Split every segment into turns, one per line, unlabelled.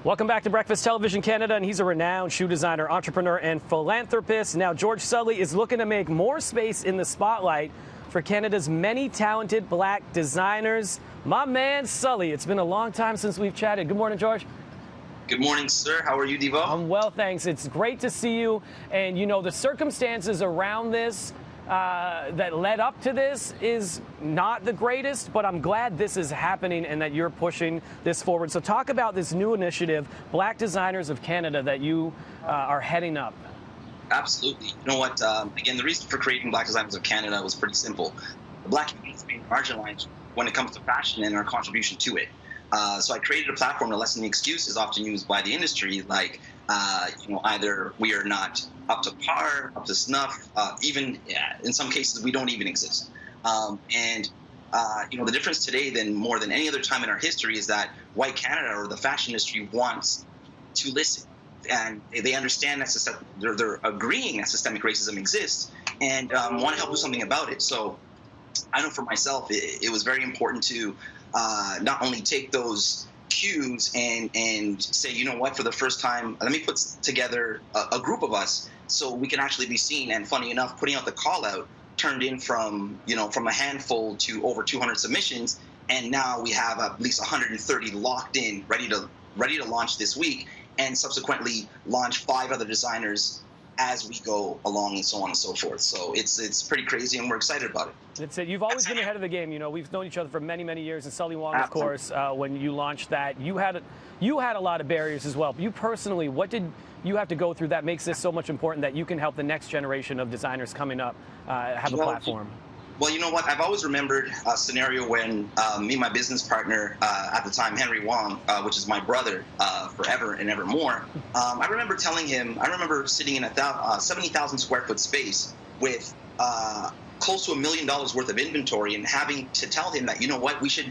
Welcome back to Breakfast Television Canada, and he's a renowned shoe designer, entrepreneur, and philanthropist. Now, George Sully is looking to make more space in the spotlight for Canada's many talented black designers. My man, Sully, it's been a long time since we've chatted. Good morning, George.
Good morning, sir. How are you, Devo?
I'm well, thanks. It's great to see you. And, you know, the circumstances around this that led up to this is not the greatest, but I'm glad this is happening and that you're pushing this forward. So talk about this new initiative, Black Designers of Canada, that you are heading up.
Absolutely. You know what? Again, the reason for creating Black Designers of Canada was pretty simple. The Black community is being marginalized when it comes to fashion and our contribution to it. So I created a platform to lessen the excuses often used by the industry, like, either we are not up to par, up to snuff, even in some cases we don't even exist. The difference today than more than any other time in our history is that white Canada or the fashion industry wants to listen. And they understand that they're agreeing that systemic racism exists and want to help do something about it. So I know for myself, it was very important to not only take those cues and say, you know what, for the first time, let me put together a group of us so we can actually be seen. And funny enough, putting out the call out turned in from a handful to over 200 submissions. And now we have at least 130 locked in, ready to launch this week, and subsequently launch 5 other designers as we go along and so on and so forth. So it's pretty crazy, and we're excited about it.
That's it. You've always been ahead of the game. You know, we've known each other for many, many years. And Sully Wong, of course, when you launched that, you had a lot of barriers as well. You personally, what did you have to go through that makes this so much important that you can help the next generation of designers coming up have a platform?
Well, you know what? I've always remembered a scenario when me and my business partner at the time, Henry Wong, which is my brother forever and evermore, I remember telling him, I remember sitting in a 70,000 square foot space with close to $1 million worth of inventory and having to tell him that, you know what, we should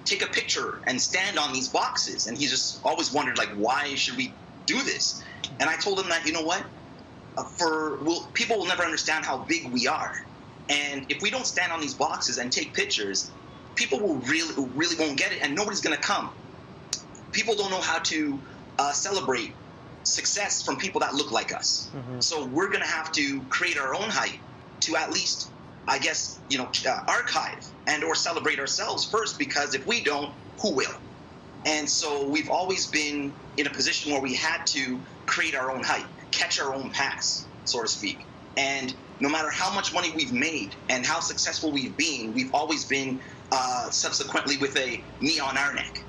take a picture and stand on these boxes. And he just always wondered, like, why should we do this? And I told him that, you know what, people will never understand how big we are. And if we don't stand on these boxes and take pictures, people will really won't get it, and nobody's going to come. People don't know how to celebrate success from people that look like us. Mm-hmm. So we're going to have to create our own hype to at least, I guess, archive and or celebrate ourselves first, because if we don't, who will? And so we've always been in a position where we had to create our own hype, catch our own pass, so to speak. And no matter how much money we've made and how successful we've been, we've always been subsequently with a knee on our neck.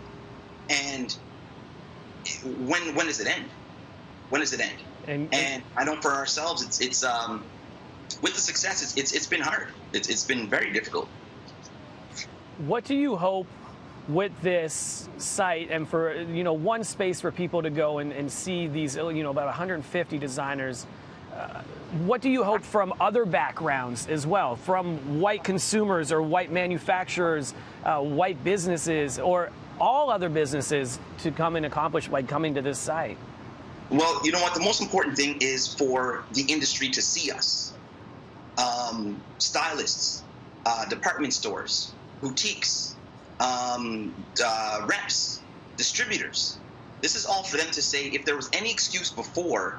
And when does it end? When does it end? And I know for ourselves, it's with the success, it's been hard. It's been very difficult.
What do you hope with this site and for one space for people to go and see these about 150 designers? What do you hope from other backgrounds as well, from white consumers or white manufacturers, white businesses, or all other businesses to come and accomplish by coming to this site?
Well, you know what? The most important thing is for the industry to see us. Stylists, department stores, boutiques, reps, distributors. This is all for them to say, if there was any excuse before,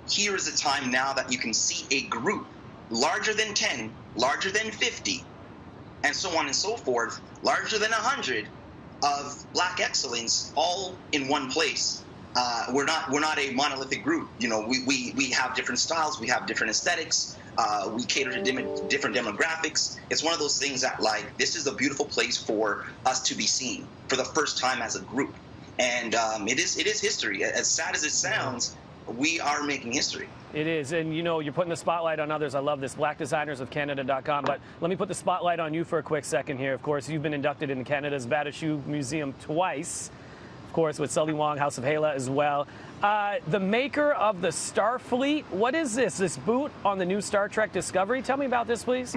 here is a time now that you can see a group larger than 10, larger than 50, and so on and so forth, larger than 100 of Black excellence all in one place. We're not a monolithic group. We have different styles, we have different aesthetics, we cater to different demographics. It's one of those things that, like, this is a beautiful place for us to be seen for the first time as a group. And it is history. As sad as it sounds, we are making history.
It is, and you're putting the spotlight on others. I love this, blackdesignersofcanada.com. But let me put the spotlight on you for a quick second here. Of course, you've been inducted into Canada's Bata Shoe Museum twice, of course, with Sully Wong, House of Hela as well. The maker of the Starfleet, what is this boot on the new Star Trek Discovery? Tell me about this, please.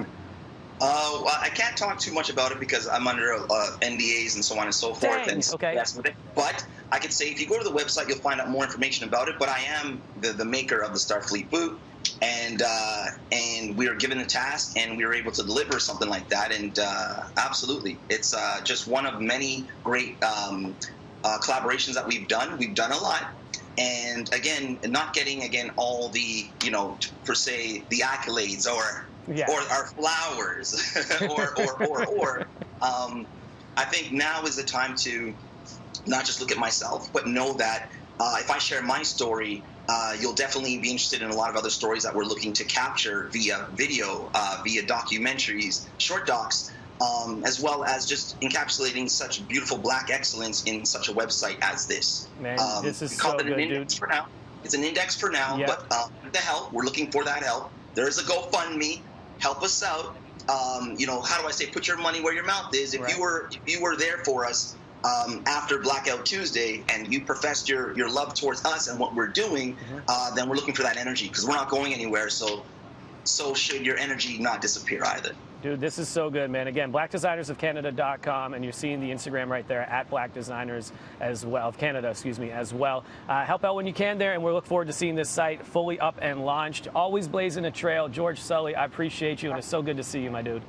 Well, I can't talk too much about it because I'm under NDAs and so on and so forth.
Dang,
and
okay.
Yes, but I can say if you go to the website, you'll find out more information about it. But I am the maker of the Starfleet boot, and we are given the task, and we were able to deliver something like that. And absolutely, it's just one of many great collaborations that we've done a lot. And again, not getting all the per se the accolades or our flowers or I think now is the time to not just look at myself, but know that if I share my story, you'll definitely be interested in a lot of other stories that we're looking to capture via video, via documentaries, short docs, as well as just encapsulating such beautiful Black excellence in such a website as this.
Man, this is
so
good,
dude. For now. It's an index for now, but with the help, we're looking for that help. There is a GoFundMe. Help us out. How do I say? Put your money where your mouth is. If you were there for us after Blackout Tuesday and you professed your love towards us and what we're doing, then we're looking for that energy because we're not going anywhere. So should your energy not disappear either.
Dude, this is so good, man. Again, blackdesignersofcanada.com, and you're seeing the Instagram right there at Black Designers as well, of Canada, as well. Help out when you can there, and we look forward to seeing this site fully up and launched. Always blazing a trail. George Sully, I appreciate you, and it's so good to see you, my dude.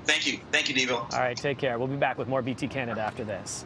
Thank you. Thank you, Devo.
All right, take care. We'll be back with more BT Canada after this.